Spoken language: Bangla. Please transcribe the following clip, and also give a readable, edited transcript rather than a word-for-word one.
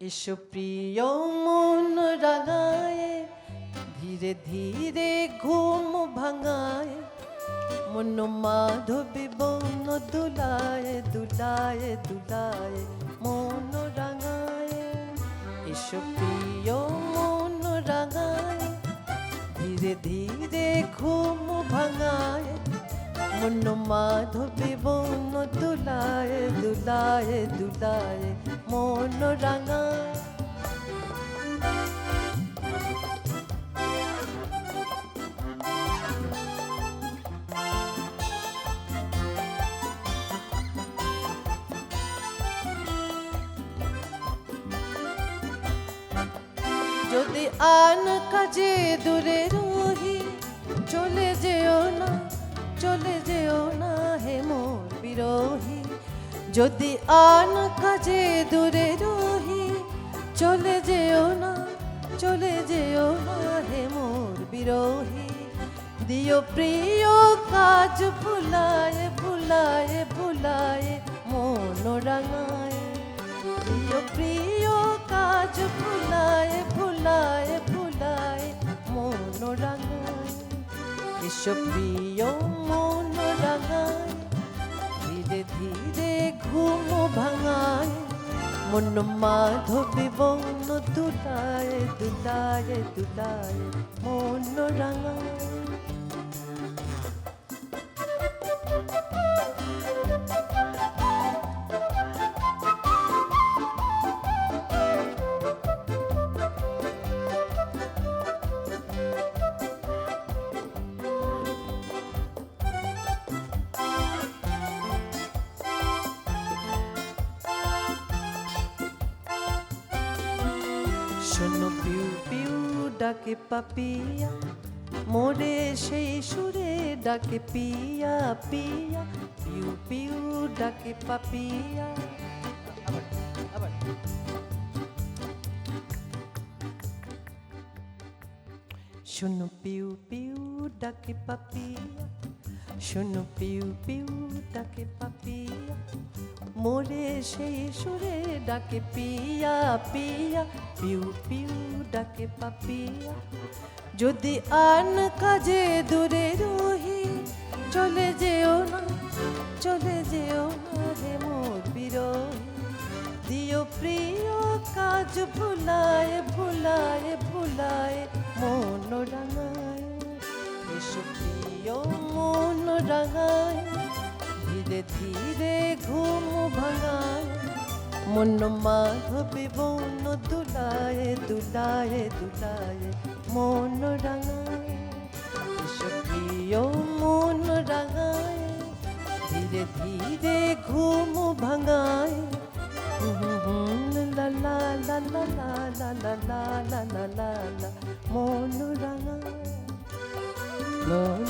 এসো প্রিয় মন রাঙায়, ধীরে ধীরে ঘুম ভাঙায়, মন মাধবী বন দুলায় দুলায় দুলায় মন রাঙায়। এসো প্রিয় মন রাঙায়, ধীরে ধীরে ঘুম ভাঙায়, মন মাধবী বন দুলায় দুলায় দুলায় মন রাঙায়। যদি আন কাজে দূরে রহি, চলে যেও না চলে যেও না হে মোর বিরোহী। যদি আন কাজে দূরে রহি, চলে যেও না চলে যেও না হে মোর বিরোহী। দিও প্রিয় কাজ ভুলায় ভুলায় ভুলায় মন রাঙায়, দিও প্রিয় কাজ ভুলায় ভুলায় ভুলায় মন রাঙায়। এসো প্রিয় মন রাঙায়, ধীরে ধীরে ঘুম ভাঙায়, মন মাধবী বন দুলায় দুলায় দুলায় মন রাঙায়। শোনো পিউ পিউ ডাকে পাপিয়া, মোরে সেই সুরে ডাকে পিয়া পিয়া। পিউ পিউ ডাকে পাপিয়া, শোনো পিউ পিউ ডাকে পাপিয়া, শোনো পিউ পিউ ডাকে পাপিয়া, মোরে সেই সুরে ডাকে পিয়া পিয়া। পিউ পিউ ডাকে পাপিয়া। যদি আন কাজে দূরে রহি, চলে যেও না চলে যেও না হে মোর বিরোহী। দিও প্রিয় কাজ ভুলায় ভুলায় ভুলায় মন রাঙায়। এসো প্রিয় মন রাঙায়, ধীরে ধীরে ঘুম ভাঙায়, মন মাধবী বন দুলায় দুলায় দুলায় মন রাঙায়। এসো প্রিয় মন রাঙায়, ধীরে ধীরে ঘুম ভাঙায়, লা লা লা লা লা লা লা লা লা লা লা মন রাঙায় মন